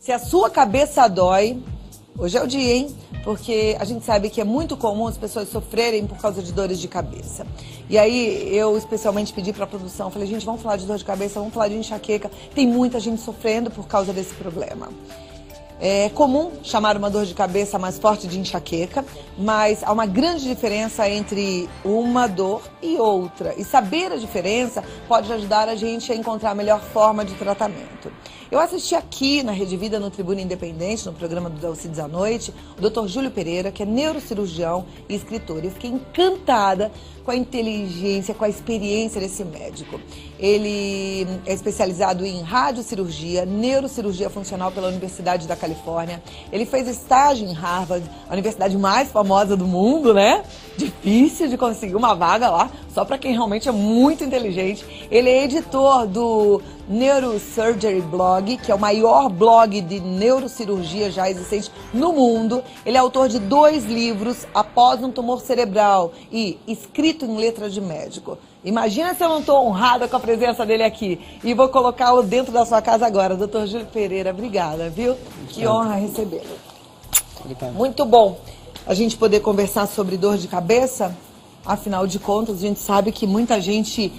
Se a sua cabeça dói, hoje é o dia, hein? Porque a gente sabe que é muito comum as pessoas sofrerem por causa de dores de cabeça. E aí eu especialmente pedi para a produção, falei, gente, vamos falar de dor de cabeça, vamos falar de enxaqueca. Tem muita gente sofrendo por causa desse problema. É comum chamar uma dor de cabeça mais forte de enxaqueca, mas há uma grande diferença entre uma dor e outra. E saber a diferença pode ajudar a gente a encontrar a melhor forma de tratamento. Eu assisti aqui na Rede Vida, no Tribuna Independente, no programa do Dalcides à Noite, o Dr. Júlio Pereira, que é neurocirurgião e escritor. Eu fiquei encantada com a inteligência, com a experiência desse médico. Ele é especializado em radiocirurgia, neurocirurgia funcional pela Universidade da Califórnia. Ele fez estágio em Harvard, a universidade mais famosa do mundo, né? Difícil de conseguir uma vaga lá, só para quem realmente é muito inteligente. Ele é editor do Neurosurgery Blog, que é o maior blog de neurocirurgia já existente no mundo. Ele é autor de 2 livros, Após um Tumor Cerebral e Escrito em Letra de Médico. Imagina se eu não estou honrada com a presença dele aqui. E vou colocá-lo dentro da sua casa agora. Dr. Júlio Pereira, obrigada, viu? Que honra recebê-lo. Muito bom a gente poder conversar sobre dor de cabeça. Afinal de contas, a gente sabe que muita gente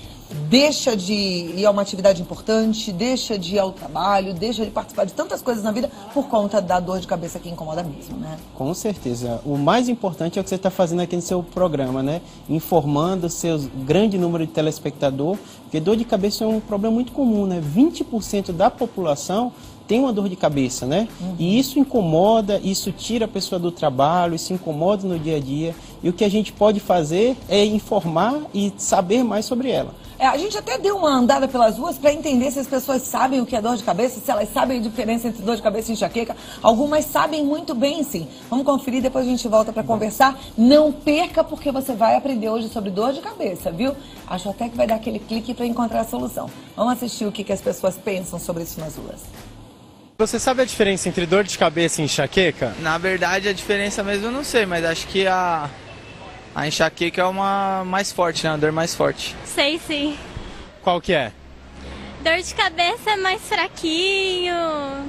deixa de ir a uma atividade importante, deixa de ir ao trabalho, deixa de participar de tantas coisas na vida por conta da dor de cabeça que incomoda mesmo, né? Com certeza. O mais importante é o que você está fazendo aqui no seu programa, né? Informando o seu grande número de telespectador, porque dor de cabeça é um problema muito comum, né? 20% da população tem uma dor de cabeça, né? E isso incomoda, isso tira a pessoa do trabalho, isso incomoda no dia a dia. E o que a gente pode fazer é informar e saber mais sobre ela. A gente até deu uma andada pelas ruas para entender se as pessoas sabem o que é dor de cabeça, se elas sabem a diferença entre dor de cabeça e enxaqueca. Algumas sabem muito bem, sim. Vamos conferir, depois a gente volta para conversar. Não perca, porque você vai aprender hoje sobre dor de cabeça, viu? Acho até que vai dar aquele clique para encontrar a solução. Vamos assistir o que as pessoas pensam sobre isso nas ruas. Você sabe a diferença entre dor de cabeça e enxaqueca? Na verdade, a diferença mesmo eu não sei, mas acho que a enxaqueca é uma mais forte, né? Uma dor mais forte. Sei sim. Qual que é? Dor de cabeça é mais fraquinho,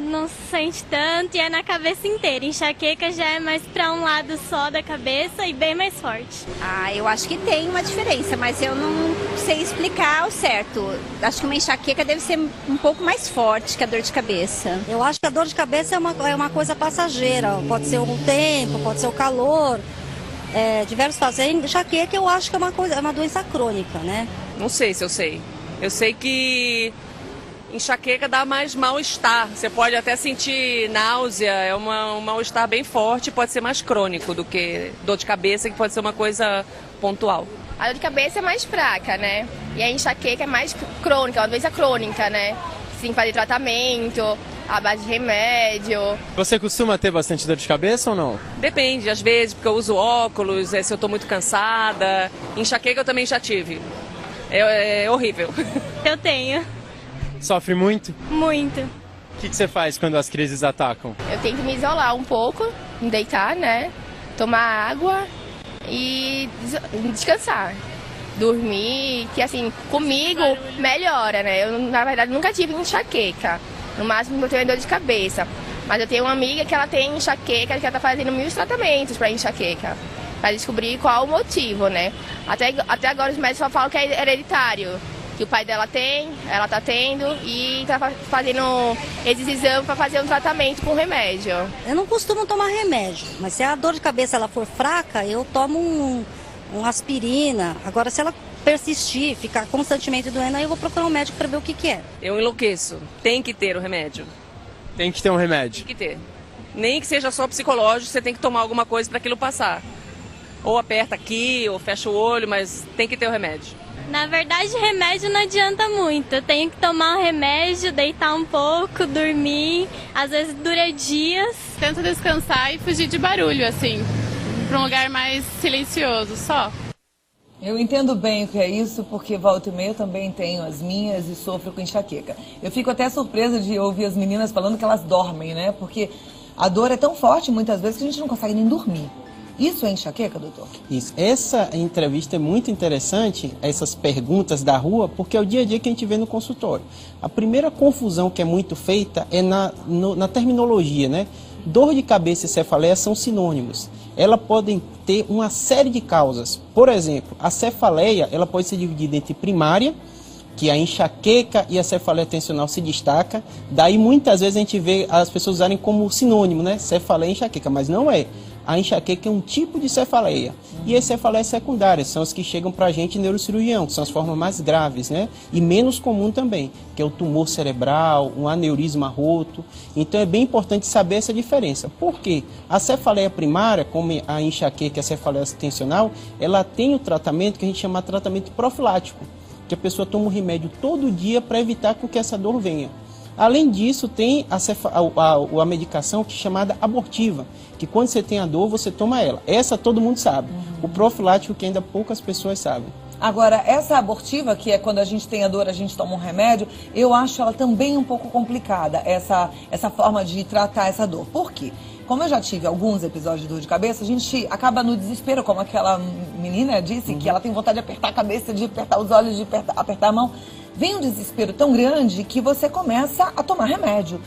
não sente tanto e é na cabeça inteira. Enxaqueca já é mais pra um lado só da cabeça e bem mais forte. Eu acho que tem uma diferença, mas eu não sei explicar ao certo. Acho que uma enxaqueca deve ser um pouco mais forte que a dor de cabeça. Eu acho que a dor de cabeça é uma coisa passageira. Pode ser o tempo, pode ser o calor. Diversos fazem enxaqueca, eu acho que é uma doença crônica, né? Não sei se eu sei. Eu sei que enxaqueca dá mais mal-estar. Você pode até sentir náusea, é um mal-estar bem forte, pode ser mais crônico do que dor de cabeça, que pode ser uma coisa pontual. A dor de cabeça é mais fraca, né? E a enxaqueca é mais crônica, é uma doença crônica, né? Sim, fazer tratamento, à base de remédio. Você costuma ter bastante dor de cabeça ou não? Depende, às vezes, porque eu uso óculos, se eu estou muito cansada. Enxaqueca eu também já tive. É horrível. Eu tenho. Sofre muito? Muito. O que você faz quando as crises atacam? Eu tento me isolar um pouco, me deitar, né? Tomar água e descansar. Dormir, que assim, comigo melhora, né? Eu, na verdade, nunca tive enxaqueca. No máximo eu tenho dor de cabeça. Mas eu tenho uma amiga que ela tem enxaqueca, que ela tá fazendo 1000 tratamentos para enxaqueca. Para descobrir qual o motivo, né? Até agora os médicos só falam que é hereditário. Que o pai dela tem, ela tá tendo e tá fazendo esses exames para fazer um tratamento com remédio. Eu não costumo tomar remédio, mas se a dor de cabeça ela for fraca, eu tomo um aspirina. Agora, se ela persistir, ficar constantemente doendo, aí eu vou procurar um médico para ver o que é. Eu enlouqueço. Tem que ter o remédio. Tem que ter um remédio? Tem que ter. Nem que seja só psicológico, você tem que tomar alguma coisa para aquilo passar. Ou aperta aqui, ou fecha o olho, mas tem que ter o remédio. Na verdade, remédio não adianta muito. Eu tenho que tomar o remédio, deitar um pouco, dormir. Às vezes dura dias. Tento descansar e fugir de barulho, assim, para um lugar mais silencioso, só. Eu entendo bem o que é isso, porque volta e meia eu também tenho as minhas e sofro com enxaqueca. Eu fico até surpresa de ouvir as meninas falando que elas dormem, né? Porque a dor é tão forte muitas vezes que a gente não consegue nem dormir. Isso é enxaqueca, doutor? Isso. Essa entrevista é muito interessante, essas perguntas da rua, porque é o dia a dia que a gente vê no consultório. A primeira confusão que é muito feita é na terminologia, né? Dor de cabeça e cefaleia são sinônimos. Elas podem ter uma série de causas. Por exemplo, a cefaleia ela pode ser dividida entre primária, que a enxaqueca e a cefaleia tensional se destaca. Daí muitas vezes a gente vê as pessoas usarem como sinônimo, né? Cefaleia e enxaqueca, mas não é. A enxaqueca é um tipo de cefaleia. E as cefaleias secundárias são as que chegam para a gente neurocirurgião, que são as formas mais graves, né? E menos comum também, que é o tumor cerebral, um aneurisma roto. Então é bem importante saber essa diferença. Por quê? A cefaleia primária, como a enxaqueca e a cefaleia tensional, ela tem o tratamento que a gente chama de tratamento profilático, que a pessoa toma um remédio todo dia para evitar que essa dor venha. Além disso, tem a medicação que é chamada abortiva, que quando você tem a dor, você toma ela. Essa todo mundo sabe. O profilático que ainda poucas pessoas sabem. Agora, essa abortiva, que é quando a gente tem a dor, a gente toma um remédio, eu acho ela também um pouco complicada, essa forma de tratar essa dor. Por quê? Como eu já tive alguns episódios de dor de cabeça, a gente acaba no desespero, como aquela menina disse, que ela tem vontade de apertar a cabeça, de apertar os olhos, de apertar a mão. Vem um desespero tão grande que você começa a tomar remédio.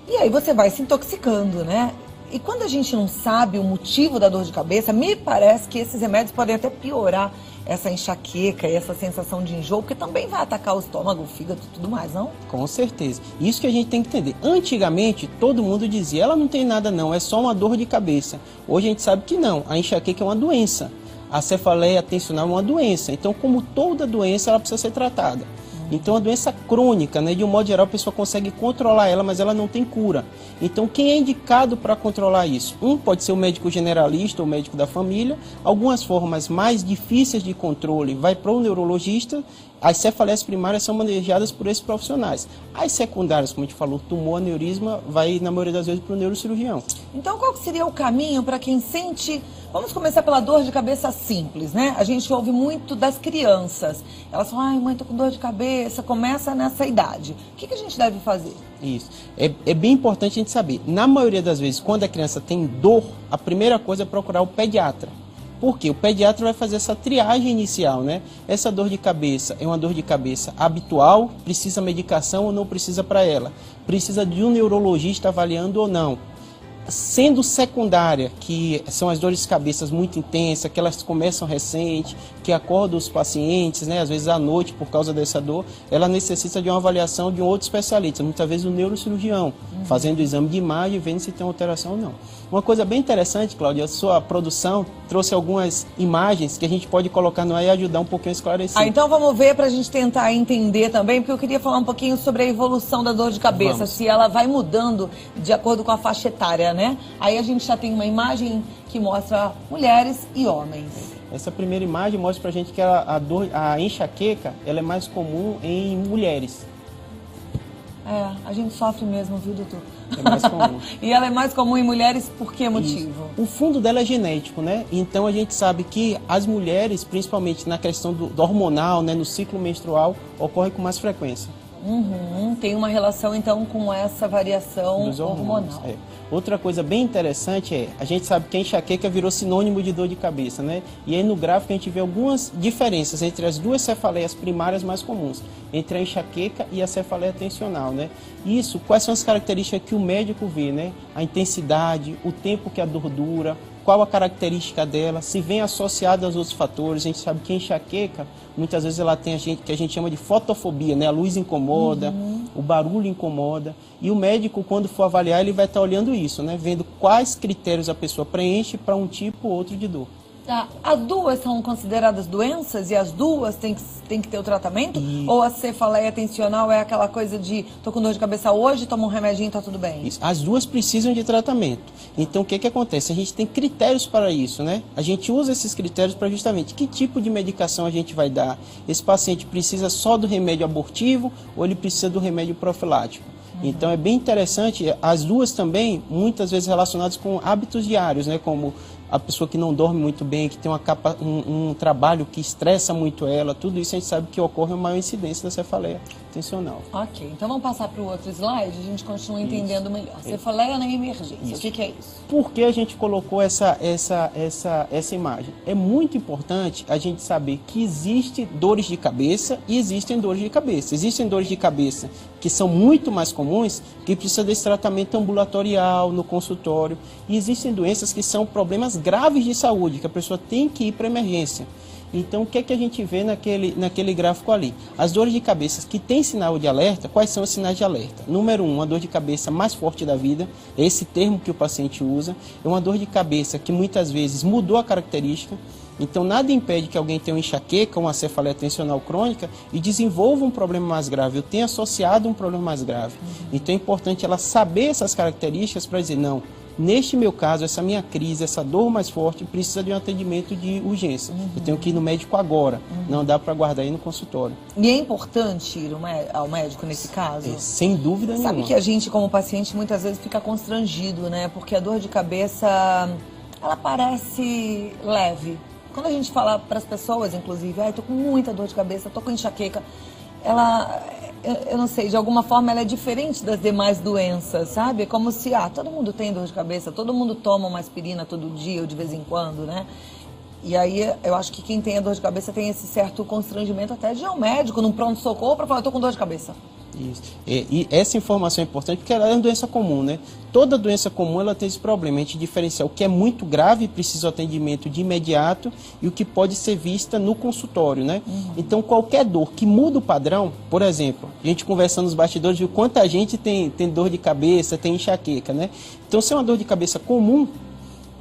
E aí você vai se intoxicando, né? E quando a gente não sabe o motivo da dor de cabeça, me parece que esses remédios podem até piorar essa enxaqueca e essa sensação de enjoo, porque também vai atacar o estômago, o fígado e tudo mais, não? Com certeza. Isso que a gente tem que entender. Antigamente, todo mundo dizia, ela não tem nada não, é só uma dor de cabeça. Hoje a gente sabe que não, a enxaqueca é uma doença. A cefaleia tensional é uma doença. Então, como toda doença, ela precisa ser tratada. Então, a doença crônica, né, de um modo geral, a pessoa consegue controlar ela, mas ela não tem cura. Então, quem é indicado para controlar isso? Pode ser o médico generalista ou o médico da família. Algumas formas mais difíceis de controle vai para o neurologista. As cefaleias primárias são manejadas por esses profissionais. As secundárias, como a gente falou, tumor, aneurisma, vai, na maioria das vezes, para o neurocirurgião. Então, qual seria o caminho para quem sente... Vamos começar pela dor de cabeça simples, né? A gente ouve muito das crianças. Elas falam, ai mãe, tô com dor de cabeça, começa nessa idade. O que a gente deve fazer? Isso. É bem importante a gente saber. Na maioria das vezes, quando a criança tem dor, a primeira coisa é procurar o pediatra. Por quê? O pediatra vai fazer essa triagem inicial, né? Essa dor de cabeça é uma dor de cabeça habitual, precisa medicação ou não precisa para ela? Precisa de um neurologista avaliando ou não? Sendo secundária, que são as dores de cabeça muito intensas, que elas começam recente, que acordam os pacientes, né, às vezes à noite por causa dessa dor, ela necessita de uma avaliação de um outro especialista, muitas vezes o neurocirurgião, fazendo o exame de imagem e vendo se tem alteração ou não. Uma coisa bem interessante, Cláudia, a sua produção trouxe algumas imagens que a gente pode colocar no ar e ajudar um pouquinho a esclarecer. Então vamos ver para a gente tentar entender também, porque eu queria falar um pouquinho sobre a evolução da dor de cabeça, se ela vai mudando de acordo com a faixa etária, né? Aí a gente já tem uma imagem que mostra mulheres e homens. Essa primeira imagem mostra pra gente que a enxaqueca ela é mais comum em mulheres. É, a gente sofre mesmo, viu, doutor? É mais comum. E ela é mais comum em mulheres por que motivo? Isso. O fundo dela é genético, né? Então a gente sabe que as mulheres, principalmente na questão do hormonal, né, no ciclo menstrual, ocorre com mais frequência. Tem uma relação então com essa variação hormonal. É. Outra coisa bem interessante é, a gente sabe que a enxaqueca virou sinônimo de dor de cabeça, né? E aí no gráfico a gente vê algumas diferenças entre as duas cefaleias primárias mais comuns, entre a enxaqueca e a cefaleia tensional, né? Isso, quais são as características que o médico vê, né? A intensidade, o tempo que a dor dura, qual a característica dela, se vem associada aos outros fatores. A gente sabe que a enxaqueca, muitas vezes ela tem que a gente chama de fotofobia, né? A luz incomoda, o barulho incomoda. E o médico, quando for avaliar, ele vai estar olhando isso, né? Vendo quais critérios a pessoa preenche para um tipo ou outro de dor. As duas são consideradas doenças e as duas têm que ter o tratamento? Ou a cefaleia tensional é aquela coisa de tô com dor de cabeça hoje, toma um remedinho e tá tudo bem? Isso. As duas precisam de tratamento. Então o que acontece? A gente tem critérios para isso, né? A gente usa esses critérios para justamente que tipo de medicação a gente vai dar. Esse paciente precisa só do remédio abortivo ou ele precisa do remédio profilático? Então é bem interessante, as duas também, muitas vezes relacionadas com hábitos diários, né? Como a pessoa que não dorme muito bem, que tem um trabalho que estressa muito ela, tudo isso a gente sabe que ocorre uma maior incidência da cefaleia tensional. Ok, então vamos passar para o outro slide, a gente continua entendendo melhor. Cefaleia na emergência, o que é isso? Por que a gente colocou essa imagem? É muito importante a gente saber que existem dores de cabeça e existem dores de cabeça. Existem dores de cabeça que são muito mais comuns, que precisam desse tratamento ambulatorial, no consultório. E existem doenças que são problemas graves de saúde, que a pessoa tem que ir para a emergência. Então, o que é que a gente vê naquele gráfico ali? As dores de cabeça que têm sinal de alerta, quais são os sinais de alerta? Número 1, a dor de cabeça mais forte da vida, é esse termo que o paciente usa, é uma dor de cabeça que muitas vezes mudou a característica. Então, nada impede que alguém tenha uma enxaqueca, uma cefaleia tensional crônica e desenvolva um problema mais grave, ou tenha associado um problema mais grave. Então, é importante ela saber essas características para dizer, não, neste meu caso, essa minha crise, essa dor mais forte, precisa de um atendimento de urgência. Eu tenho que ir no médico agora, não dá para aguardar aí no consultório. E é importante ir ao médico nesse caso? Sem dúvida nenhuma. Sabe que a gente, como paciente, muitas vezes fica constrangido, né? Porque a dor de cabeça, ela parece leve. Quando a gente fala para as pessoas, inclusive, tô com muita dor de cabeça, tô com enxaqueca, eu não sei, de alguma forma ela é diferente das demais doenças, sabe? É como se, todo mundo tem dor de cabeça, todo mundo toma uma aspirina todo dia ou de vez em quando, né? E aí eu acho que quem tem a dor de cabeça tem esse certo constrangimento até de ir ao médico, num pronto-socorro, para falar, tô com dor de cabeça. Isso. E essa informação é importante porque ela é uma doença comum, né? Toda doença comum ela tem esse problema, a gente diferenciar o que é muito grave e precisa de atendimento de imediato e o que pode ser vista no consultório, né? Então qualquer dor que muda o padrão, por exemplo, a gente conversando nos bastidores viu quanta gente tem dor de cabeça, tem enxaqueca, né? Então se é uma dor de cabeça comum,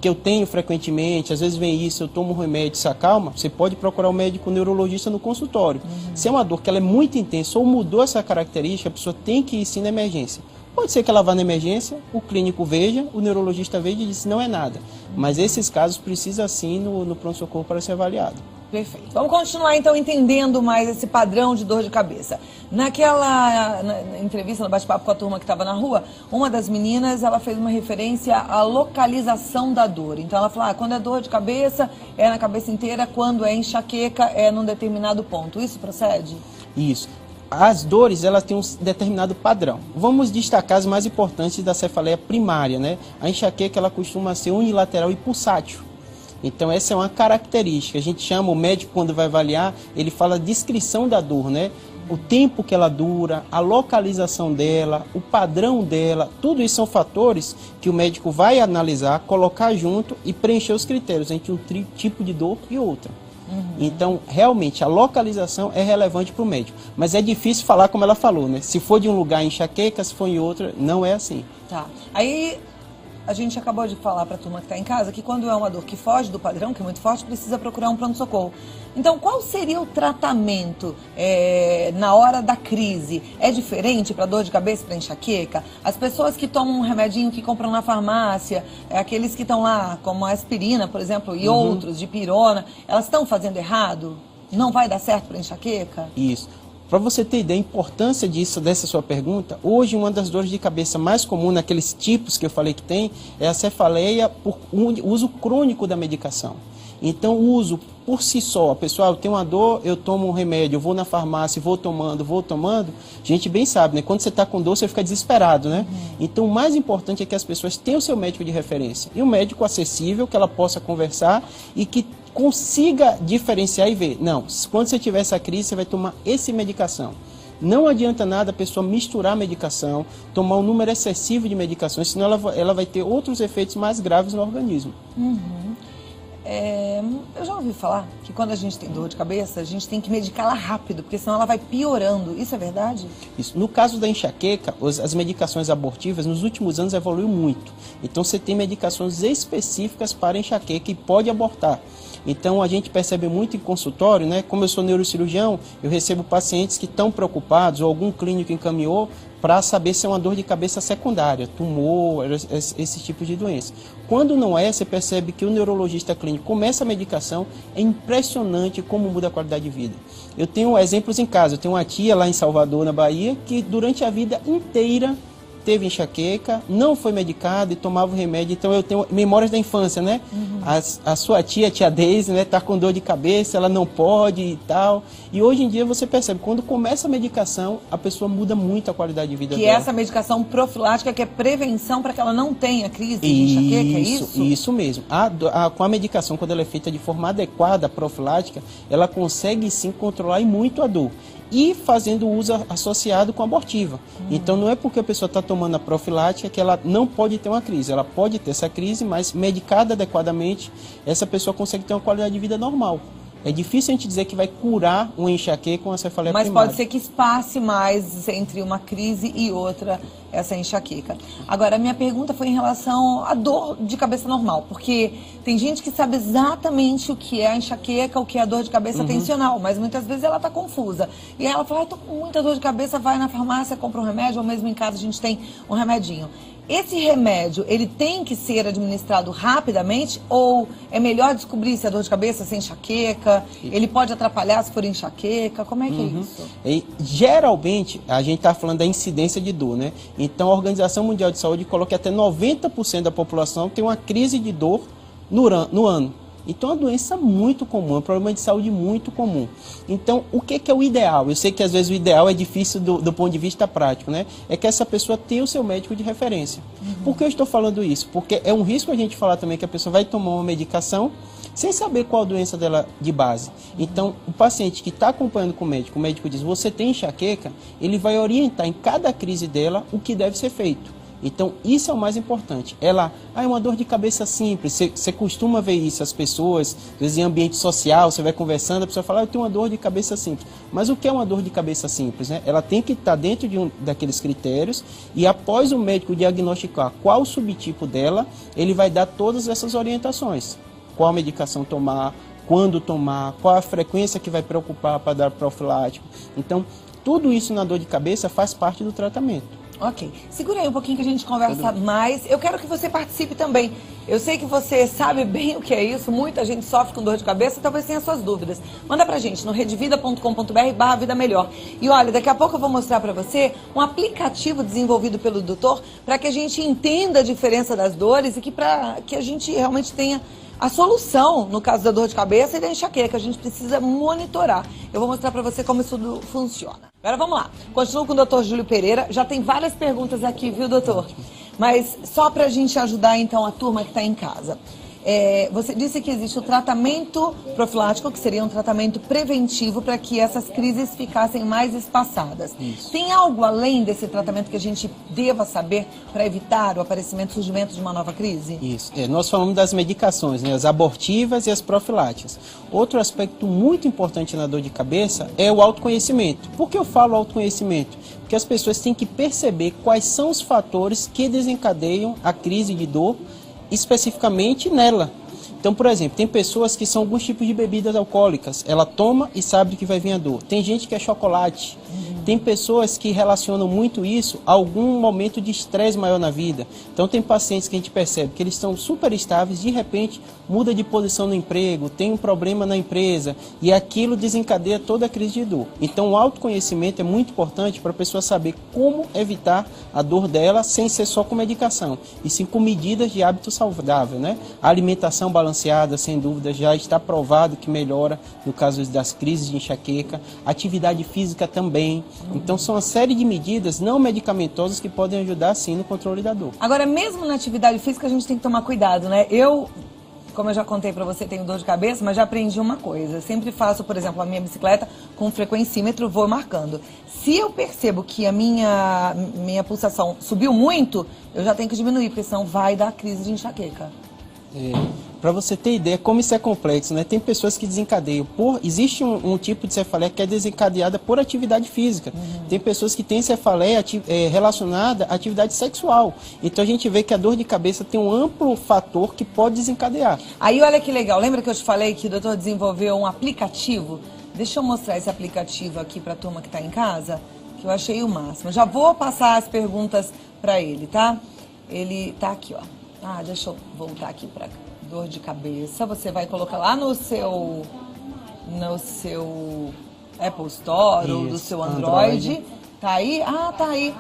que eu tenho frequentemente, às vezes vem isso, eu tomo um remédio, se acalma, você pode procurar o médico neurologista no consultório. Se é uma dor que ela é muito intensa ou mudou essa característica, a pessoa tem que ir sim na emergência. Pode ser que ela vá na emergência, o clínico veja, o neurologista veja e diz não é nada. Mas esses casos precisam sim no pronto-socorro para ser avaliado. Perfeito. Vamos continuar então entendendo mais esse padrão de dor de cabeça. Na entrevista, no bate-papo com a turma que estava na rua, uma das meninas, ela fez uma referência à localização da dor. Então ela falou, quando é dor de cabeça, é na cabeça inteira, quando é enxaqueca, é num determinado ponto. Isso procede? Isso. As dores, elas têm um determinado padrão. Vamos destacar as mais importantes da cefaleia primária, né? A enxaqueca, ela costuma ser unilateral e pulsátil. Então essa é uma característica, a gente chama, o médico quando vai avaliar, ele fala a descrição da dor, né? O tempo que ela dura, a localização dela, o padrão dela, tudo isso são fatores que o médico vai analisar, colocar junto e preencher os critérios entre um tipo de dor e outra. Então, realmente, a localização é relevante para o médico. Mas é difícil falar como ela falou, né? Se for de um lugar enxaqueca, se for em outra, não é assim. Tá. Aí, a gente acabou de falar para a turma que está em casa que quando é uma dor que foge do padrão, que é muito forte, precisa procurar um pronto-socorro. Então, qual seria o tratamento na hora da crise? É diferente para dor de cabeça, para enxaqueca? As pessoas que tomam um remedinho que compram na farmácia, aqueles que estão lá, como a aspirina, por exemplo, e outros, de pirona, elas estão fazendo errado? Não vai dar certo para enxaqueca? Isso. Para você ter ideia da importância dessa sua pergunta, hoje uma das dores de cabeça mais comuns, naqueles tipos que eu falei que tem, é a cefaleia por uso crônico da medicação. Então, o uso por si só, pessoal, eu tenho uma dor, eu tomo um remédio, eu vou na farmácia, vou tomando, a gente bem sabe, né? Quando você está com dor, você fica desesperado, né? Então, o mais importante é que as pessoas tenham o seu médico de referência. E um médico acessível, que ela possa conversar e que consiga diferenciar e ver. Não, quando você tiver essa crise, você vai tomar essa medicação. Não adianta nada a pessoa misturar a medicação, tomar um número excessivo de medicações, senão ela vai ter outros efeitos mais graves no organismo. Eu já ouvi falar que quando a gente tem dor de cabeça, a gente tem que medicá-la rápido, porque senão ela vai piorando. Isso é verdade? Isso. No caso da enxaqueca, as medicações abortivas nos últimos anos evoluíram muito. Então você tem medicações específicas para enxaqueca e pode abortar. Então a gente percebe muito em consultório, né? Como eu sou neurocirurgião, eu recebo pacientes que estão preocupados ou algum clínico encaminhou para saber se é uma dor de cabeça secundária, tumor, esse tipo de doença. Quando não é, você percebe que o neurologista clínico começa a medicação, é impressionante como muda a qualidade de vida. Eu tenho exemplos em casa, eu tenho uma tia lá em Salvador, na Bahia, que durante a vida inteira teve enxaqueca, não foi medicado e tomava o remédio. Então eu tenho memórias da infância, né? A sua tia Deise, né, tá com dor de cabeça, ela não pode e tal. E hoje em dia você percebe, quando começa a medicação, a pessoa muda muito a qualidade de vida dela. Que é essa medicação profilática, que é prevenção para que ela não tenha crise de enxaqueca, é isso? Isso mesmo. Com a medicação, quando ela é feita de forma adequada, profilática, ela consegue sim controlar e muito a dor. E fazendo uso associado com a abortiva. Então não é porque a pessoa está tomando a profilática que ela não pode ter uma crise. Ela pode ter essa crise, mas medicada adequadamente, essa pessoa consegue ter uma qualidade de vida normal. É difícil a gente dizer que vai curar uma enxaqueca com a cefaleia primária. Mas pode ser que espace mais entre uma crise e outra essa enxaqueca. Agora, a minha pergunta foi em relação à dor de cabeça normal, porque tem gente que sabe exatamente o que é a enxaqueca, o que é a dor de cabeça tensional, mas muitas vezes ela está confusa. E aí ela fala, tô com muita dor de cabeça, vai na farmácia, compra um remédio, ou mesmo em casa a gente tem um remedinho. Esse remédio, ele tem que ser administrado rapidamente ou é melhor descobrir se é dor de cabeça, se é enxaqueca? Ele pode atrapalhar se for enxaqueca? Como é que é isso? E, geralmente, a gente está falando da incidência de dor, né? Então, a Organização Mundial de Saúde coloca que até 90% da população tem uma crise de dor no ano. Então, é uma doença muito comum, é um problema de saúde muito comum. Então, o que é o ideal? Eu sei que às vezes o ideal é difícil do ponto de vista prático, né? É que essa pessoa tenha o seu médico de referência. Por que eu estou falando isso? Porque é um risco a gente falar também que a pessoa vai tomar uma medicação sem saber qual a doença dela de base. Então, o paciente que está acompanhando com o médico diz, você tem enxaqueca, ele vai orientar em cada crise dela o que deve ser feito. Então, isso é o mais importante. Ela, é uma dor de cabeça simples. Você costuma ver isso, as pessoas, às vezes em ambiente social, você vai conversando, a pessoa fala, eu tenho uma dor de cabeça simples. Mas o que é uma dor de cabeça simples, né? Ela tem que estar dentro daqueles critérios e após o médico diagnosticar qual o subtipo dela, ele vai dar todas essas orientações. Qual medicação tomar, quando tomar, qual a frequência que vai preocupar para dar profilático. Então, tudo isso na dor de cabeça faz parte do tratamento. Ok. Segura aí um pouquinho que a gente conversa mais. Eu quero que você participe também. Eu sei que você sabe bem o que é isso. Muita gente sofre com dor de cabeça, talvez tenha suas dúvidas. Manda pra gente no redvida.com.br/vida melhor. E olha, daqui a pouco eu vou mostrar pra você um aplicativo desenvolvido pelo doutor para que a gente entenda a diferença das dores e para que a gente realmente tenha a solução no caso da dor de cabeça e da enxaqueca. A gente precisa monitorar. Eu vou mostrar pra você como isso tudo funciona. Agora vamos lá. Continuo com o doutor Júlio Pereira. Já tem várias perguntas aqui, viu, doutor? Mas só pra gente ajudar, então, a turma que está em casa. Você disse que existe o tratamento profilático, que seria um tratamento preventivo para que essas crises ficassem mais espaçadas. Isso. Tem algo além desse tratamento que a gente deva saber para evitar o aparecimento, o surgimento de uma nova crise? Isso. Nós falamos das medicações, né, as abortivas e as profiláticas. Outro aspecto muito importante na dor de cabeça é o autoconhecimento. Por que eu falo autoconhecimento? Porque as pessoas têm que perceber quais são os fatores que desencadeiam a crise de dor especificamente nela. Então, por exemplo, tem pessoas que são alguns tipos de bebidas alcoólicas. Ela toma e sabe que vai vir a dor. Tem gente que é chocolate. Tem pessoas que relacionam muito isso a algum momento de estresse maior na vida. Então, tem pacientes que a gente percebe que eles estão super estáveis, de repente muda de posição no emprego, tem um problema na empresa e aquilo desencadeia toda a crise de dor. Então, o autoconhecimento é muito importante para a pessoa saber como evitar a dor dela sem ser só com medicação, e sim com medidas de hábito saudável, né? A alimentação balanceada, sem dúvida, já está provado que melhora no caso das crises de enxaqueca. Atividade física também. Então, são uma série de medidas não medicamentosas que podem ajudar, sim, no controle da dor. Agora, mesmo na atividade física, a gente tem que tomar cuidado, né? Como eu já contei pra você, tenho dor de cabeça, mas já aprendi uma coisa. Eu sempre faço, por exemplo, a minha bicicleta com frequencímetro, vou marcando. Se eu percebo que a minha pulsação subiu muito, eu já tenho que diminuir, porque senão vai dar crise de enxaqueca. Para você ter ideia como isso é complexo, né? Tem pessoas que desencadeiam. Existe um tipo de cefaleia que é desencadeada por atividade física. Tem pessoas que têm cefaleia relacionada à atividade sexual. Então a gente vê que a dor de cabeça tem um amplo fator que pode desencadear. Aí olha que legal, lembra que eu te falei que o doutor desenvolveu um aplicativo? Deixa eu mostrar esse aplicativo aqui para a turma que está em casa, que eu achei o máximo. Já vou passar as perguntas para ele, tá? Ele tá aqui, ó. Deixa eu voltar aqui para dor de cabeça. Você vai colocar lá no seu Apple Store ou do seu Android. Tá aí? Tá aí.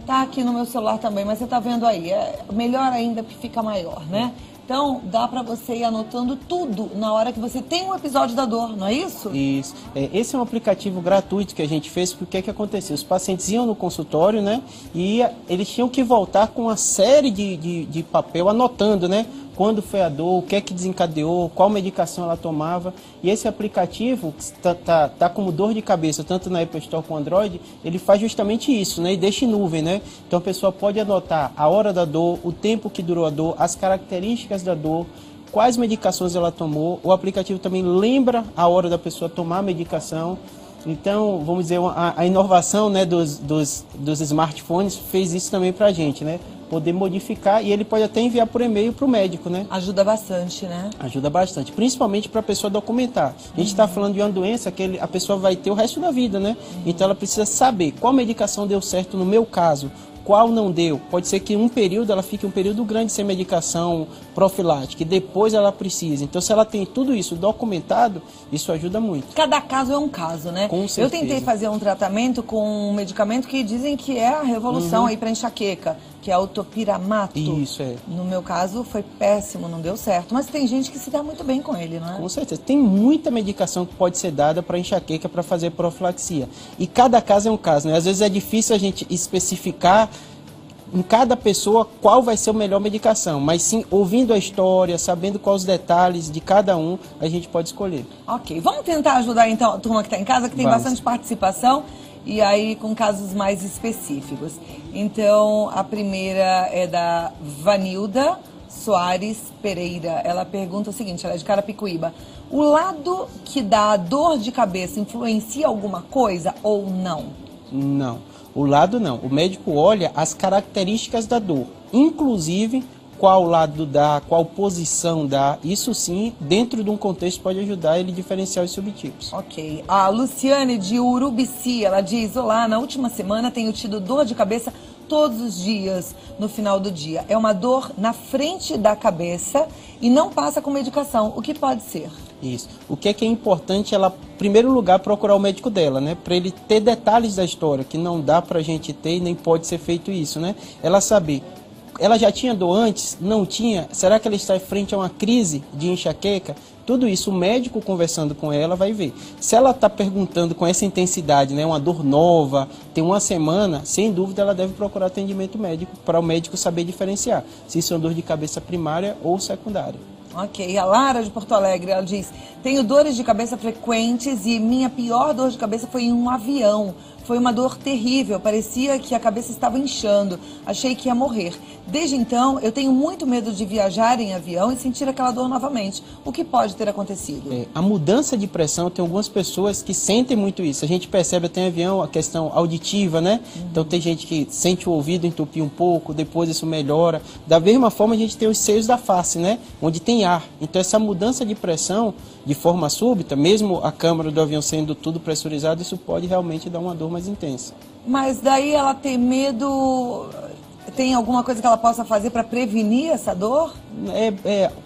Tá aqui no meu celular também, mas você tá vendo aí. É melhor ainda que fica maior, né? Então, dá pra você ir anotando tudo na hora que você tem um episódio da dor, não é isso? Isso. Esse é um aplicativo gratuito que a gente fez, porque o que é que acontecia? Os pacientes iam no consultório, né? E eles tinham que voltar com uma série de papel anotando, né? Quando foi a dor, o que é que desencadeou, qual medicação ela tomava. E esse aplicativo, que tá como dor de cabeça, tanto na Apple Store como Android, ele faz justamente isso, né? E deixa em nuvem, né? Então a pessoa pode anotar a hora da dor, o tempo que durou a dor, as características da dor, quais medicações ela tomou. O aplicativo também lembra a hora da pessoa tomar a medicação. Então, vamos dizer, a inovação, né, dos smartphones fez isso também pra gente, né? Poder modificar, e ele pode até enviar por e-mail para o médico, né? Ajuda bastante, né? Ajuda bastante, principalmente para a pessoa documentar. A gente está falando de uma doença que a pessoa vai ter o resto da vida, né? Então ela precisa saber qual medicação deu certo no meu caso, qual não deu. Pode ser que um período ela fique um período grande sem medicação profilática e depois ela precisa. Então, se ela tem tudo isso documentado, isso ajuda muito. Cada caso é um caso, né? Com certeza. Eu tentei fazer um tratamento com um medicamento que dizem que é a revolução aí para enxaqueca, que é o topiramato. Isso, é. No meu caso, foi péssimo, não deu certo. Mas tem gente que se dá muito bem com ele, não é? Com certeza. Tem muita medicação que pode ser dada para enxaqueca, para fazer profilaxia. E cada caso é um caso, né? Às vezes é difícil a gente especificar em cada pessoa qual vai ser a melhor medicação. Mas sim, ouvindo a história, sabendo quais os detalhes de cada um, a gente pode escolher. Ok. Vamos tentar ajudar, então, a turma que está em casa, que tem bastante participação. E aí com casos mais específicos. Então, a primeira é da Vanilda Soares Pereira. Ela pergunta o seguinte, ela é de Carapicuíba. O lado que dá a dor de cabeça influencia alguma coisa ou não? Não. O lado não. O médico olha as características da dor, inclusive qual lado dá, qual posição dá. Isso sim, dentro de um contexto, pode ajudar ele a diferenciar os subtipos. Ok. A Luciane de Urubici, ela diz, olá, na última semana tenho tido dor de cabeça todos os dias no final do dia. É uma dor na frente da cabeça e não passa com medicação. O que pode ser? Isso. O que é importante, ela, em primeiro lugar, procurar o médico dela, né? Para ele ter detalhes da história, que não dá pra gente ter e nem pode ser feito isso, né? Ela saber. Ela já tinha dor antes? Não tinha? Será que ela está em frente a uma crise de enxaqueca? Tudo isso, o médico conversando com ela vai ver. Se ela está perguntando com essa intensidade, né, uma dor nova, tem uma semana, sem dúvida ela deve procurar atendimento médico para o médico saber diferenciar se isso é uma dor de cabeça primária ou secundária. Ok, a Lara de Porto Alegre, ela diz, tenho dores de cabeça frequentes e minha pior dor de cabeça foi em um avião. Foi uma dor terrível, parecia que a cabeça estava inchando, achei que ia morrer. Desde então, eu tenho muito medo de viajar em avião e sentir aquela dor novamente. O que pode ter acontecido? A mudança de pressão, tem algumas pessoas que sentem muito isso. A gente percebe até em avião a questão auditiva, né? Então tem gente que sente o ouvido entupir um pouco, depois isso melhora. Da mesma forma a gente tem os seios da face, né? Onde tem ar. Então essa mudança de pressão de forma súbita, mesmo a câmara do avião sendo tudo pressurizado, isso pode realmente dar uma dor mais intensa. Mas daí ela tem medo, tem alguma coisa que ela possa fazer para prevenir essa dor?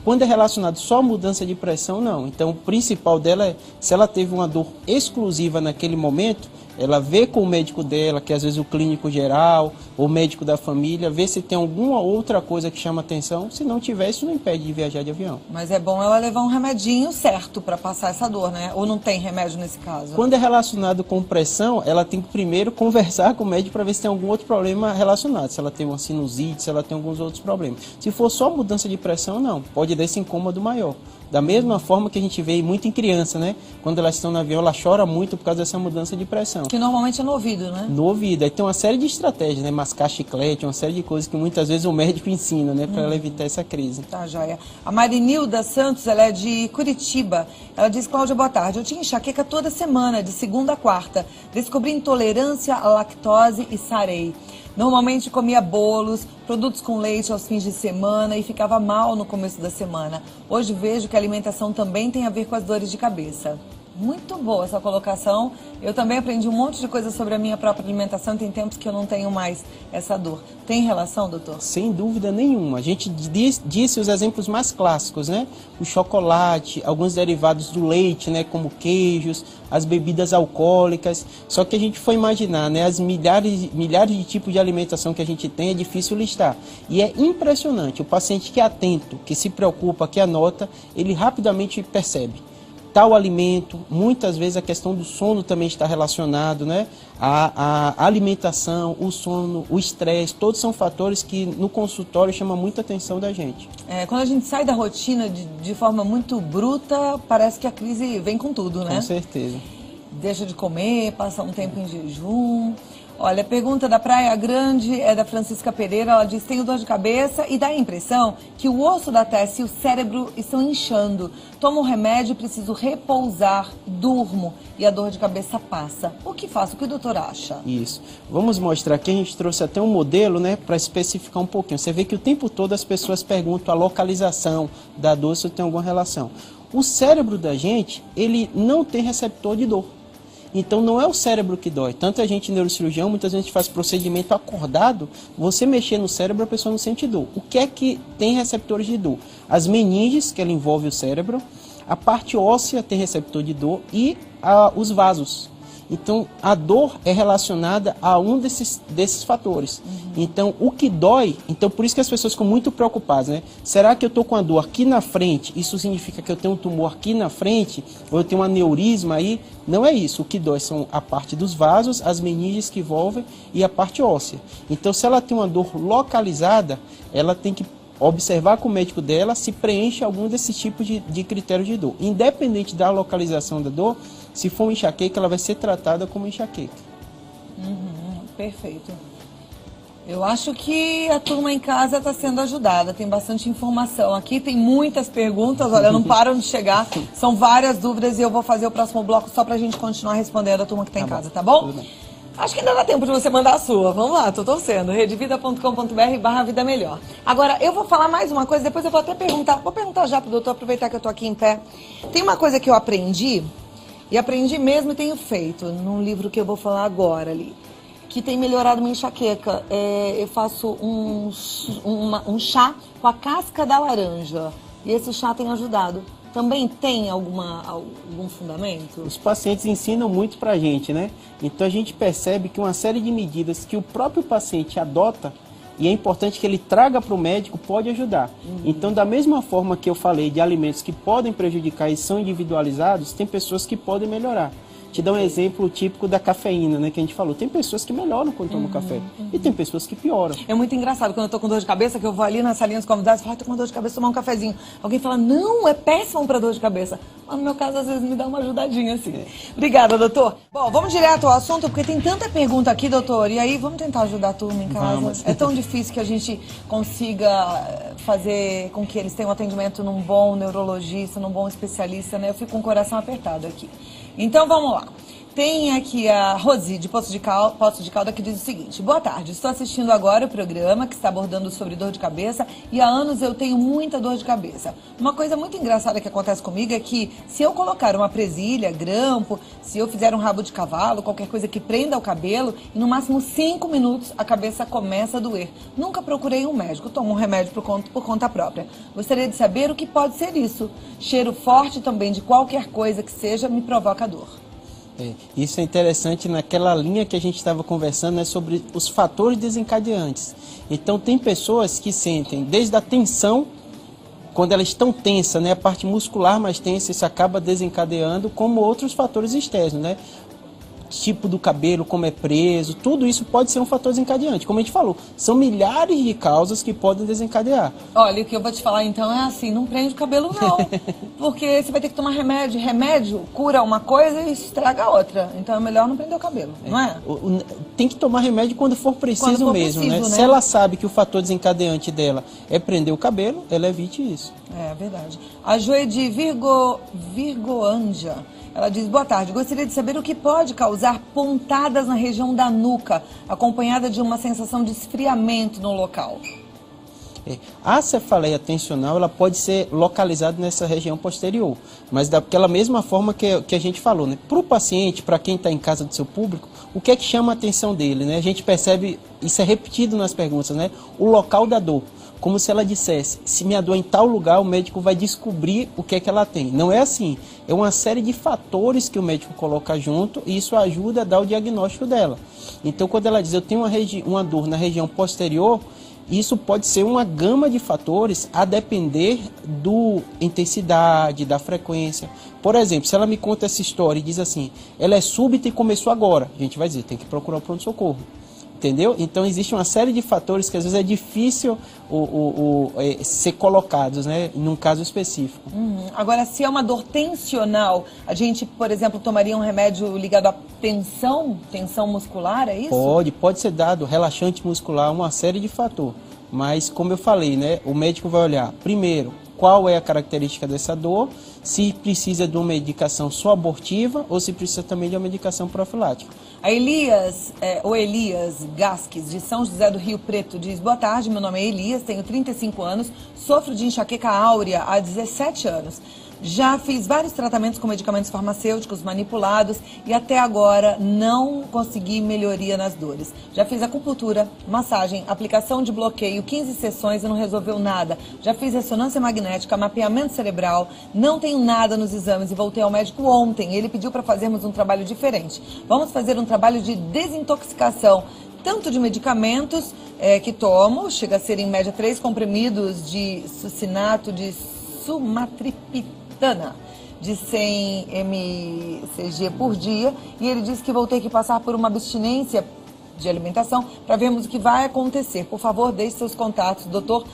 Quando é relacionado só à mudança de pressão, não. Então o principal dela é, se ela teve uma dor exclusiva naquele momento, ela vê com o médico dela, que às vezes o clínico geral, ou o médico da família, vê se tem alguma outra coisa que chama atenção. Se não tiver, isso não impede de viajar de avião. Mas é bom ela levar um remedinho certo para passar essa dor, né? Ou não tem remédio nesse caso? Quando é relacionado com pressão, ela tem que primeiro conversar com o médico para ver se tem algum outro problema relacionado. Se ela tem uma sinusite, se ela tem alguns outros problemas. Se for só mudança de pressão, não. Pode dar esse incômodo maior. Da mesma forma que a gente vê muito em criança, né? Quando elas estão no avião, ela chora muito por causa dessa mudança de pressão. Que normalmente é no ouvido, né? No ouvido. Aí tem uma série de estratégias, né? Mascar chiclete, uma série de coisas que muitas vezes o médico ensina, né? Para ela evitar essa crise. Tá, joia. A Marinilda Santos, ela é de Curitiba. Ela diz, Cláudia, boa tarde. Eu tinha enxaqueca toda semana, de segunda a quarta. Descobri intolerância à lactose e sarei. Normalmente comia bolos, produtos com leite aos fins de semana e ficava mal no começo da semana. Hoje vejo que a alimentação também tem a ver com as dores de cabeça. Muito boa essa colocação. Eu também aprendi um monte de coisa sobre a minha própria alimentação. Tem tempos que eu não tenho mais essa dor. Tem relação, doutor? Sem dúvida nenhuma. A gente disse os exemplos mais clássicos, né? O chocolate, alguns derivados do leite, né? Como queijos, as bebidas alcoólicas. Só que a gente foi imaginar, né? As milhares de tipos de alimentação que a gente tem, é difícil listar. E é impressionante. O paciente que é atento, que se preocupa, que anota, ele rapidamente percebe. Tal alimento, muitas vezes a questão do sono também está relacionado, né? A alimentação, o sono, o estresse, todos são fatores que no consultório chamam muita atenção da gente. Quando a gente sai da rotina de forma muito bruta, parece que a crise vem com tudo, né? Com certeza. Deixa de comer, passa um tempo em jejum. Olha, a pergunta da Praia Grande é da Francisca Pereira. Ela diz: tenho dor de cabeça e dá a impressão que o osso da testa e o cérebro estão inchando. Tomo um remédio, preciso repousar, durmo e a dor de cabeça passa. O que faço? O que o doutor acha? Isso. Vamos mostrar aqui, a gente trouxe até um modelo, né, para especificar um pouquinho. Você vê que o tempo todo as pessoas perguntam a localização da dor, se tem alguma relação. O cérebro da gente, ele não tem receptor de dor. Então não é o cérebro que dói. Tanto a gente neurocirurgião, muitas vezes a gente faz procedimento acordado, você mexer no cérebro, a pessoa não sente dor. O que é que tem receptores de dor? As meninges, que ela envolve o cérebro, a parte óssea tem receptor de dor e os vasos. Então a dor é relacionada a um desses fatores. Então o que dói, então por isso que as pessoas ficam muito preocupadas, né? Será que eu estou com a dor aqui na frente? Isso significa que eu tenho um tumor aqui na frente? Ou eu tenho um aneurisma aí? Não é isso. O que dói são a parte dos vasos, as meninges que envolvem e a parte óssea. Então se ela tem uma dor localizada, ela tem que observar com o médico dela se preenche algum desses tipos de critérios de dor. Independente da localização da dor, se for uma enxaqueca, ela vai ser tratada como enxaqueca. Perfeito. Eu acho que a turma em casa está sendo ajudada, tem bastante informação. Aqui tem muitas perguntas, olha, não param de chegar. São várias dúvidas e eu vou fazer o próximo bloco só para a gente continuar respondendo a turma que está em casa, tá bom? Acho que ainda dá tempo de você mandar a sua. Vamos lá, tô torcendo. redevida.com.br/vida melhor. Agora, eu vou falar mais uma coisa, depois eu vou até perguntar. Vou perguntar já pro doutor, aproveitar que eu tô aqui em pé. Tem uma coisa que eu aprendi, e aprendi mesmo e tenho feito, num livro que eu vou falar agora ali, que tem melhorado minha enxaqueca. Eu faço um chá com a casca da laranja. E esse chá tem ajudado. Também tem algum fundamento? Os pacientes ensinam muito pra gente, né? Então a gente percebe que uma série de medidas que o próprio paciente adota, e é importante que ele traga para o médico, pode ajudar. Então, da mesma forma que eu falei de alimentos que podem prejudicar e são individualizados, tem pessoas que podem melhorar. Te dar um exemplo típico da cafeína, né, que a gente falou. Tem pessoas que melhoram quando tomam café e tem pessoas que pioram. É muito engraçado quando eu tô com dor de cabeça, que eu vou ali na salinha dos convidados e falo: tô com dor de cabeça, tomar um cafezinho. Alguém fala: não, é péssimo para dor de cabeça. Mas no meu caso, às vezes me dá uma ajudadinha assim. Obrigada, doutor. Bom, vamos direto ao assunto, porque tem tanta pergunta aqui, doutor. E aí, vamos tentar ajudar a turma em casa. Vamos. É tão difícil que a gente consiga fazer com que eles tenham atendimento num bom neurologista, num bom especialista, né? Eu fico com o coração apertado aqui. Então, vamos lá. Tem aqui a Rosi, de Poços de Calda, que diz o seguinte: boa tarde, estou assistindo agora o programa que está abordando sobre dor de cabeça e há anos eu tenho muita dor de cabeça. Uma coisa muito engraçada que acontece comigo é que se eu colocar uma presilha, grampo, se eu fizer um rabo de cavalo, qualquer coisa que prenda o cabelo, em no máximo 5 minutos a cabeça começa a doer. Nunca procurei um médico, tomo um remédio por conta própria. Gostaria de saber o que pode ser isso. Cheiro forte também de qualquer coisa que seja me provoca dor. Isso é interessante naquela linha que a gente estava conversando, né, sobre os fatores desencadeantes. Então tem pessoas que sentem desde a tensão, quando elas estão tensas, né, a parte muscular mais tensa, isso acaba desencadeando, como outros fatores externos, né? Tipo do cabelo, como é preso, tudo isso pode ser um fator desencadeante. Como a gente falou, são milhares de causas que podem desencadear. Olha, o que eu vou te falar então é assim: não prende o cabelo não, porque você vai ter que tomar remédio. Remédio cura uma coisa e estraga outra. Então é melhor não prender o cabelo, não é? Tem que tomar remédio quando for preciso mesmo, né? Se ela sabe que o fator desencadeante dela é prender o cabelo, ela evite isso. É verdade. A Joe de Virgoândia, ela diz: boa tarde, gostaria de saber o que pode causar pontadas na região da nuca, acompanhada de uma sensação de esfriamento no local. A cefaleia tensional ela pode ser localizada nessa região posterior, mas daquela mesma forma que a gente falou, né? Para o paciente, para quem está em casa do seu público, o que é que chama a atenção dele, né? A gente percebe, isso é repetido nas perguntas, né? O local da dor, como se ela dissesse, se minha dor em tal lugar, o médico vai descobrir o que é que ela tem. Não é assim, é uma série de fatores que o médico coloca junto e isso ajuda a dar o diagnóstico dela. Então, quando ela diz, eu tenho uma dor na região posterior, isso pode ser uma gama de fatores a depender da intensidade, da frequência. Por exemplo, se ela me conta essa história e diz assim, ela é súbita e começou agora, a gente vai dizer, tem que procurar o pronto-socorro. Entendeu? Então, existe uma série de fatores que às vezes é difícil ser colocados, né, num caso específico. Agora, se é uma dor tensional, a gente, por exemplo, tomaria um remédio ligado à tensão muscular, é isso? Pode ser dado relaxante muscular, uma série de fatores. Mas, como eu falei, né, o médico vai olhar, primeiro, qual é a característica dessa dor, se precisa de uma medicação só abortiva ou se precisa também de uma medicação profilática. A Elias Gasques, de São José do Rio Preto, diz, boa tarde, meu nome é Elias, tenho 35 anos, sofro de enxaqueca áurea há 17 anos. Já fiz vários tratamentos com medicamentos farmacêuticos manipulados e até agora não consegui melhoria nas dores. Já fiz acupuntura, massagem, aplicação de bloqueio, 15 sessões e não resolveu nada. Já fiz ressonância magnética, mapeamento cerebral, não tenho nada nos exames e voltei ao médico ontem. Ele pediu para fazermos um trabalho diferente. Vamos fazer um trabalho de desintoxicação, tanto de medicamentos que tomo, chega a ser em média 3 comprimidos de succinato de sumatriptana de 100 mcg por dia, e ele disse que vou ter que passar por uma abstinência de alimentação para vermos o que vai acontecer. Por favor, deixe seus contatos, doutor,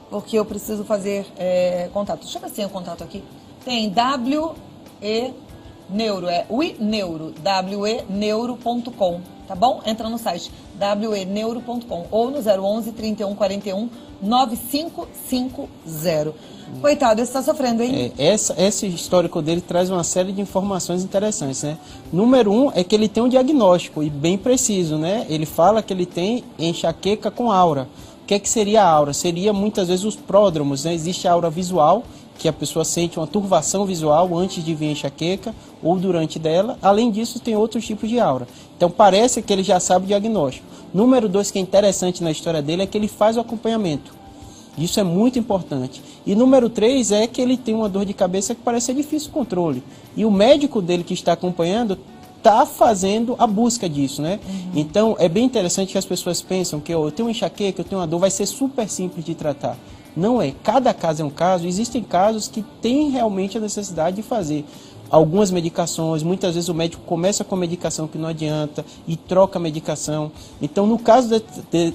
porque eu preciso fazer contato. Deixa eu ver se tem o contato aqui. Tem WeNeuro, WeNeuro, weneuro.com, tá bom? Entra no site weneuro.com ou no 011 31 41 9550. Coitado, ele está sofrendo, hein? Esse histórico dele traz uma série de informações interessantes, né? Número 1 é que ele tem um diagnóstico, e bem preciso, né? Ele fala que ele tem enxaqueca com aura. O que é que seria a aura? Seria muitas vezes os pródromos, né? Existe a aura visual, que a pessoa sente uma turvação visual antes de vir a enxaqueca ou durante dela. Além disso, tem outros tipos de aura. Então, parece que ele já sabe o diagnóstico. Número 2, que é interessante na história dele, é que ele faz o acompanhamento. Isso é muito importante. E número 3 é que ele tem uma dor de cabeça que parece ser difícil de controle. E o médico dele que está acompanhando está fazendo a busca disso, né? Então, é bem interessante que as pessoas pensam que eu tenho uma enxaqueca, eu tenho uma dor, vai ser super simples de tratar. Não é. Cada caso é um caso. Existem casos que têm realmente a necessidade de fazer algumas medicações. Muitas vezes o médico começa com a medicação que não adianta e troca a medicação. Então, no caso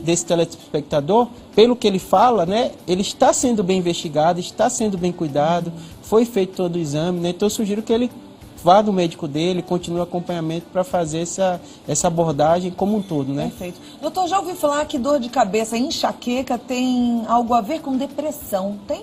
desse telespectador, pelo que ele fala, né, ele está sendo bem investigado, está sendo bem cuidado, foi feito todo o exame, né? Então, eu sugiro que ele vá no médico dele, continue o acompanhamento para fazer essa abordagem como um todo, né? Perfeito. Doutor, já ouvi falar que dor de cabeça, enxaqueca, tem algo a ver com depressão, tem?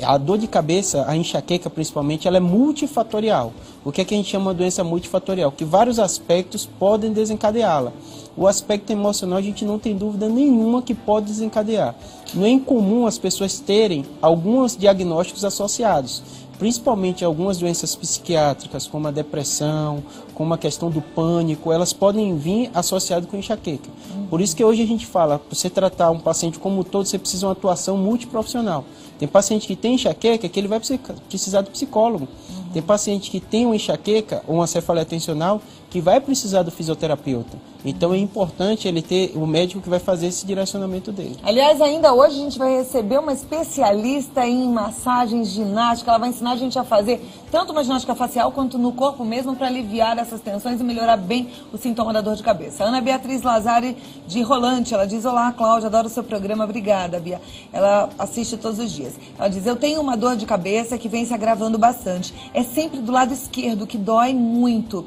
A dor de cabeça, a enxaqueca principalmente, ela é multifatorial. O que é que a gente chama de doença multifatorial? Que vários aspectos podem desencadeá-la. O aspecto emocional a gente não tem dúvida nenhuma que pode desencadear. Não é incomum as pessoas terem alguns diagnósticos associados, principalmente algumas doenças psiquiátricas, como a depressão, como a questão do pânico, elas podem vir associadas com enxaqueca. Por isso que hoje a gente fala, para você tratar um paciente como um todo, você precisa de uma atuação multiprofissional. Tem paciente que tem enxaqueca que ele vai precisar do psicólogo. Tem paciente que tem uma enxaqueca ou uma cefaleia tensional que vai precisar do fisioterapeuta. Então é importante ele ter o médico que vai fazer esse direcionamento dele. Aliás, ainda hoje a gente vai receber uma especialista em massagem ginástica. Ela vai ensinar a gente a fazer tanto uma ginástica facial quanto no corpo mesmo para aliviar essas tensões e melhorar bem o sintoma da dor de cabeça. Ana Beatriz Lazari de Rolante, ela diz: olá, Cláudia, adoro o seu programa, obrigada, Bia. Ela assiste todos os dias. Ela diz: eu tenho uma dor de cabeça que vem se agravando bastante. É sempre do lado esquerdo, que dói muito.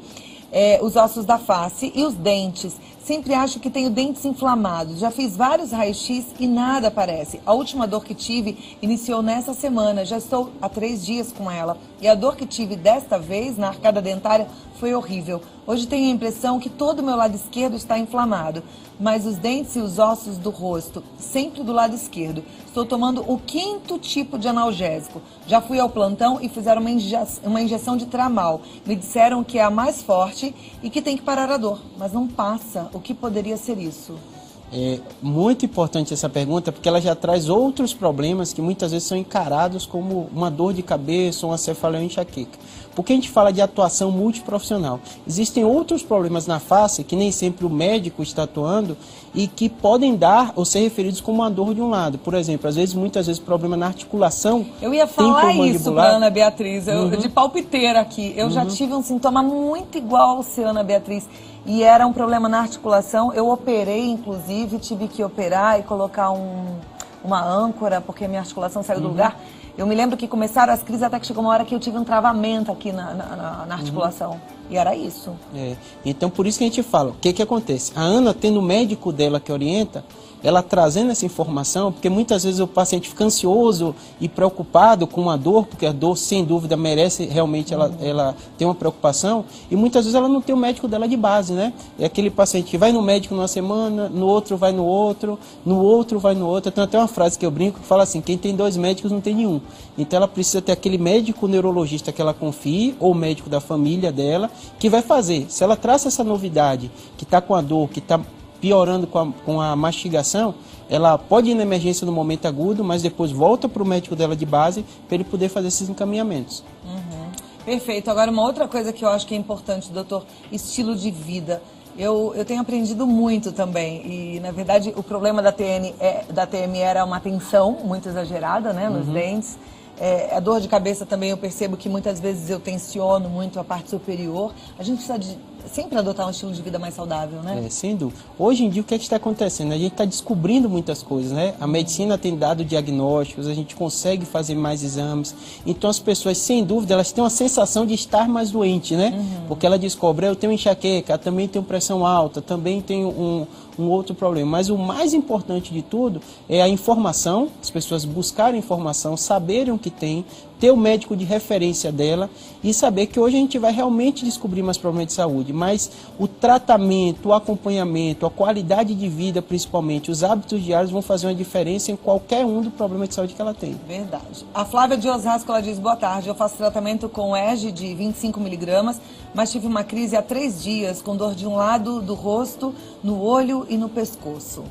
Os ossos da face e os dentes. Sempre acho que tenho dentes inflamados. Já fiz vários raios-x e nada aparece. A última dor que tive iniciou nessa semana. Já estou há 3 dias com ela. E a dor que tive desta vez na arcada dentária foi horrível. Hoje tenho a impressão que todo o meu lado esquerdo está inflamado. Mas os dentes e os ossos do rosto, sempre do lado esquerdo. Estou tomando o 5º tipo de analgésico. Já fui ao plantão e fizeram uma injeção de Tramal. Me disseram que é a mais forte e que tem que parar a dor. Mas não passa. O que poderia ser isso? É muito importante essa pergunta, porque ela já traz outros problemas que muitas vezes são encarados como uma dor de cabeça, uma cefaleia ou enxaqueca. Porque a gente fala de atuação multiprofissional. Existem outros problemas na face que nem sempre o médico está atuando e que podem dar ou ser referidos como uma dor de um lado. Por exemplo, muitas vezes problema na articulação. Eu ia falar isso para Ana Beatriz, de palpiteira aqui. Eu já tive um sintoma muito igual ao seu, Ana Beatriz. E era um problema na articulação. Eu operei, inclusive, tive que operar e colocar uma âncora, porque a minha articulação saiu do lugar. Eu me lembro que começaram as crises até que chegou uma hora que eu tive um travamento aqui na articulação. E era isso. Então, por isso que a gente fala, o que acontece? A Ana, tendo o médico dela que orienta, ela trazendo essa informação, porque muitas vezes o paciente fica ansioso e preocupado com a dor, porque a dor, sem dúvida, merece realmente ela ter uma preocupação, e muitas vezes ela não tem o médico dela de base, né? É aquele paciente que vai no médico numa semana, no outro vai no outro vai no outro. Tem até uma frase que eu brinco que fala assim, quem tem 2 médicos não tem nenhum. Então ela precisa ter aquele médico neurologista que ela confie, ou médico da família dela, que vai fazer. Se ela traz essa novidade, que está com a dor, que está piorando com a mastigação, ela pode ir na emergência no momento agudo, mas depois volta para o médico dela de base para ele poder fazer esses encaminhamentos. Perfeito. Agora, uma outra coisa que eu acho que é importante, doutor, estilo de vida. Eu tenho aprendido muito também e, na verdade, o problema da TM era uma tensão muito exagerada, né, nos dentes. A dor de cabeça também eu percebo que muitas vezes eu tensiono muito a parte superior. A gente precisa sempre adotar um estilo de vida mais saudável, né? Sem dúvida. Hoje em dia o que está acontecendo? A gente está descobrindo muitas coisas, né? A medicina tem dado diagnósticos, a gente consegue fazer mais exames. Então as pessoas, sem dúvida, elas têm uma sensação de estar mais doente, né? Porque ela descobre, eu tenho enxaqueca, também tenho pressão alta, também tenho um outro problema. Mas o mais importante de tudo é a informação, as pessoas buscarem informação, saberem o que tem, ter o médico de referência dela e saber que hoje a gente vai realmente descobrir mais problemas de saúde, mas o tratamento, o acompanhamento, a qualidade de vida, principalmente, os hábitos diários vão fazer uma diferença em qualquer um do problema de saúde que ela tem. Verdade. A Flávia de Osasco, ela diz, boa tarde, eu faço tratamento com EG de 25 miligramas, mas tive uma crise há 3 dias, com dor de um lado do rosto, no olho e no pescoço.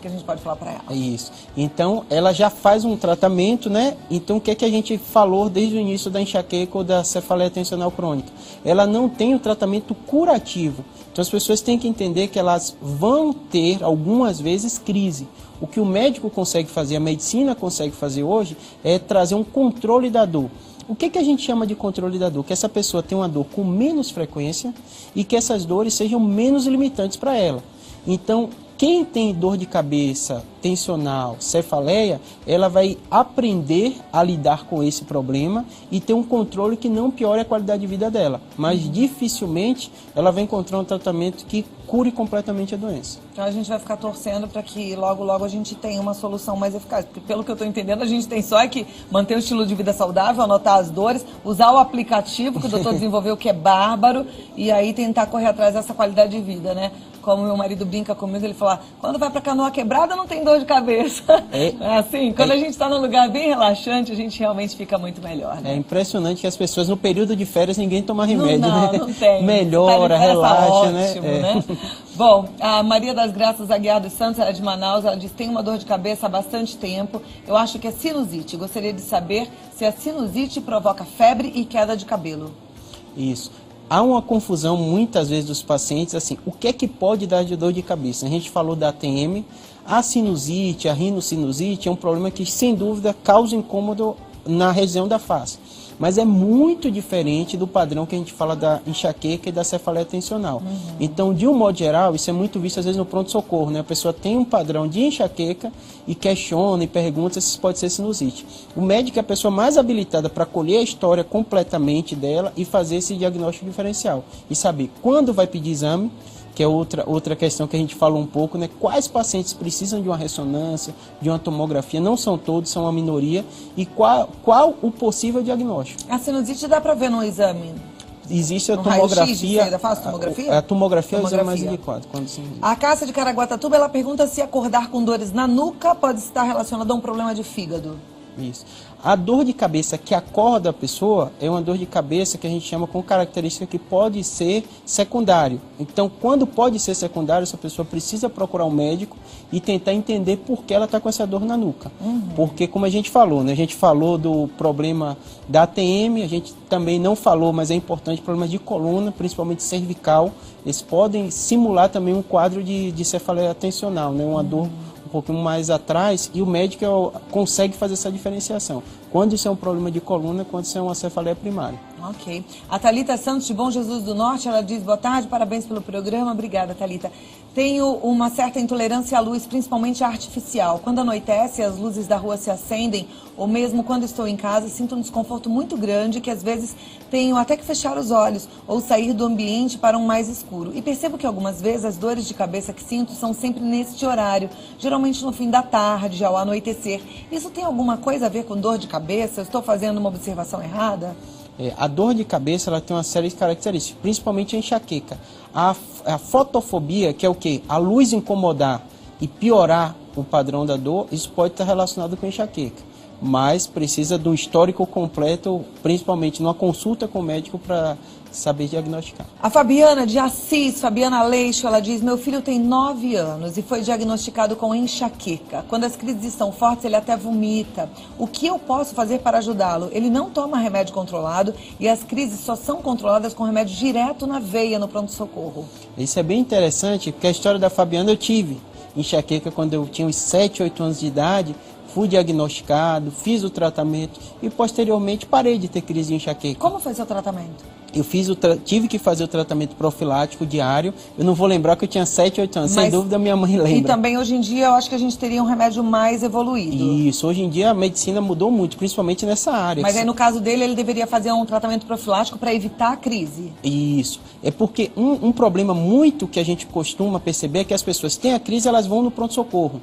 Que a gente pode falar para ela? É isso. Então, ela já faz um tratamento, né? Então, o que a gente falou desde o início da enxaqueca ou da cefaleia tensional crônica? Ela não tem o tratamento curativo. Então, as pessoas têm que entender que elas vão ter, algumas vezes, crise. O que o médico consegue fazer, a medicina consegue fazer hoje, é trazer um controle da dor. O que a gente chama de controle da dor? Que essa pessoa tenha uma dor com menos frequência e que essas dores sejam menos limitantes para ela. Então, quem tem dor de cabeça, tensional, cefaleia, ela vai aprender a lidar com esse problema e ter um controle que não piore a qualidade de vida dela. Mas dificilmente ela vai encontrar um tratamento que cure completamente a doença. Então a gente vai ficar torcendo para que logo, logo a gente tenha uma solução mais eficaz. Porque pelo que eu estou entendendo, a gente tem só que manter o estilo de vida saudável, anotar as dores, usar o aplicativo que o doutor desenvolveu, que é bárbaro, e aí tentar correr atrás dessa qualidade de vida, né? Como meu marido brinca comigo, ele fala, quando vai pra Canoa Quebrada não tem dor de cabeça. É assim, quando a gente está num lugar bem relaxante, a gente realmente fica muito melhor, né? É impressionante que as pessoas no período de férias ninguém toma remédio, né? Não tem. Melhora, relaxa, ótimo, né? Bom, a Maria das Graças Aguiar dos Santos, ela é de Manaus, ela diz, tem uma dor de cabeça há bastante tempo, eu acho que é sinusite. Gostaria de saber se a sinusite provoca febre e queda de cabelo. Isso. Há uma confusão muitas vezes dos pacientes, assim, o que é que pode dar de dor de cabeça? A gente falou da ATM, a sinusite, a rinocinusite é um problema que sem dúvida causa incômodo na região da face. Mas é muito diferente do padrão que a gente fala da enxaqueca e da cefaleia tensional. Então, de um modo geral, isso é muito visto às vezes no pronto-socorro, né? A pessoa tem um padrão de enxaqueca e questiona e pergunta se pode ser sinusite. O médico é a pessoa mais habilitada para colher a história completamente dela e fazer esse diagnóstico diferencial. E saber quando vai pedir exame, que é outra questão que a gente falou um pouco, né? Quais pacientes precisam de uma ressonância, de uma tomografia? Não são todos, são uma minoria. E qual o possível diagnóstico? A sinusite dá para ver no exame? Existe a No tomografia. raio-x, você ainda faz tomografia? A tomografia é o exame mais indicado. A Cássia de Caraguatatuba, ela pergunta se acordar com dores na nuca pode estar relacionado a um problema de fígado. Isso. A dor de cabeça que acorda a pessoa é uma dor de cabeça que a gente chama com característica que pode ser secundário. Então, quando pode ser secundário, essa pessoa precisa procurar um médico e tentar entender por que ela está com essa dor na nuca. Porque, como a gente falou, né? A gente falou do problema da ATM, a gente também não falou, mas é importante, problemas de coluna, principalmente cervical. Eles podem simular também um quadro de cefaleia tensional, né? Uma dor um pouquinho mais atrás, e o médico consegue fazer essa diferenciação. Quando isso é um problema de coluna, quando isso é uma cefaleia primária. Ok. A Thalita Santos, de Bom Jesus do Norte, ela diz: boa tarde, parabéns pelo programa. Obrigada, Thalita. Tenho uma certa intolerância à luz, principalmente artificial. Quando anoitece, as luzes da rua se acendem, ou mesmo quando estou em casa, sinto um desconforto muito grande, que às vezes tenho até que fechar os olhos ou sair do ambiente para um mais escuro. E percebo que algumas vezes as dores de cabeça que sinto são sempre neste horário, geralmente no fim da tarde, ao anoitecer. Isso tem alguma coisa a ver com dor de cabeça? Eu estou fazendo uma observação errada? A dor de cabeça, ela tem uma série de características, principalmente a enxaqueca. A fotofobia, que é o quê? A luz incomodar e piorar o padrão da dor, isso pode estar relacionado com a enxaqueca. Mas precisa do histórico completo, principalmente numa consulta com o médico, para saber diagnosticar. A Fabiana de Assis, Fabiana Leixo, ela diz: meu filho tem 9 anos e foi diagnosticado com enxaqueca. Quando as crises estão fortes, ele até vomita. O que eu posso fazer para ajudá-lo? Ele não toma remédio controlado e as crises só são controladas com remédio direto na veia, no pronto-socorro. Isso é bem interessante, porque a história da Fabiana eu tive enxaqueca quando eu tinha uns 7, 8 anos de idade. Fui diagnosticado, fiz o tratamento e posteriormente parei de ter crise de enxaqueca. Como foi seu tratamento? Eu tive que fazer o tratamento profilático diário. Eu não vou lembrar que eu tinha 7, 8 anos. Sem dúvida minha mãe lembra. E também hoje em dia eu acho que a gente teria um remédio mais evoluído. Isso, hoje em dia a medicina mudou muito, principalmente nessa área. Mas aí no caso dele, ele deveria fazer um tratamento profilático para evitar a crise. Isso. É porque um problema muito que a gente costuma perceber é que as pessoas têm a crise, elas vão no pronto-socorro.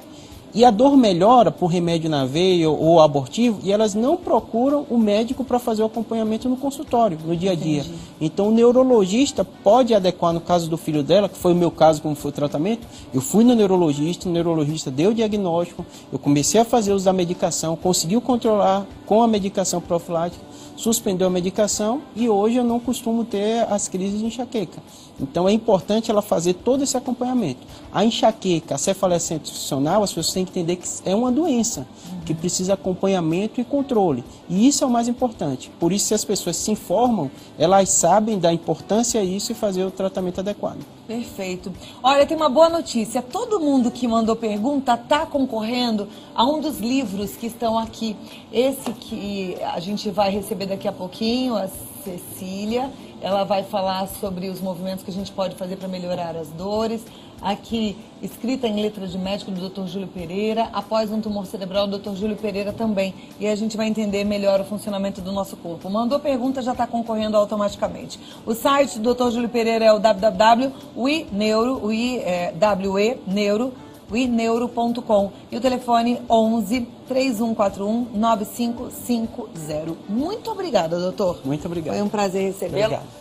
E a dor melhora por remédio na veia ou abortivo e elas não procuram o médico para fazer o acompanhamento no consultório, no dia a dia. Entendi. Então o neurologista pode adequar, no caso do filho dela, que foi o meu caso, como foi o tratamento, eu fui no neurologista, o neurologista deu o diagnóstico, eu comecei a fazer uso da medicação, conseguiu controlar com a medicação profilática, suspendeu a medicação e hoje eu não costumo ter as crises de enxaqueca. Então é importante ela fazer todo esse acompanhamento. A enxaqueca, a cefaleia tensional, as pessoas têm que entender que é uma doença, que precisa de acompanhamento e controle. E isso é o mais importante. Por isso, se as pessoas se informam, elas sabem da importância disso e fazer o tratamento adequado. Perfeito. Olha, tem uma boa notícia. Todo mundo que mandou pergunta está concorrendo a um dos livros que estão aqui. Esse que a gente vai receber daqui a pouquinho, a Cecília. Ela vai falar sobre os movimentos que a gente pode fazer para melhorar as dores. Aqui, escrita em letra de médico do Dr. Júlio Pereira. Após um tumor cerebral, do Dr. Júlio Pereira também. E a gente vai entender melhor o funcionamento do nosso corpo. Mandou pergunta, já está concorrendo automaticamente. O site do Dr. Júlio Pereira é o www.wineuro.com e o telefone 11 3141 9550. Muito obrigada, doutor. Muito obrigado. Foi um prazer recebê-lo. Obrigado.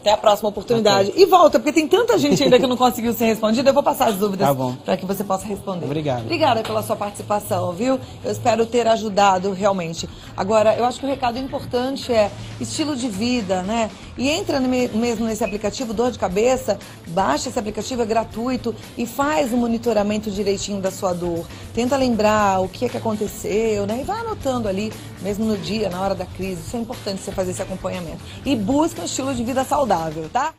Até a próxima oportunidade. Okay. E volta, porque tem tanta gente ainda que não conseguiu ser respondida. Eu vou passar as dúvidas para que você possa responder. Obrigado. Obrigada pela sua participação, viu? Eu espero ter ajudado realmente. Agora, eu acho que o recado importante é estilo de vida, né? E entra mesmo nesse aplicativo Dor de Cabeça, baixa esse aplicativo, é gratuito e faz o monitoramento direitinho da sua dor. Tenta lembrar o que é que aconteceu, né? E vai anotando ali, mesmo no dia, na hora da crise. Isso é importante você fazer esse acompanhamento. E busca um estilo de vida saudável, tá?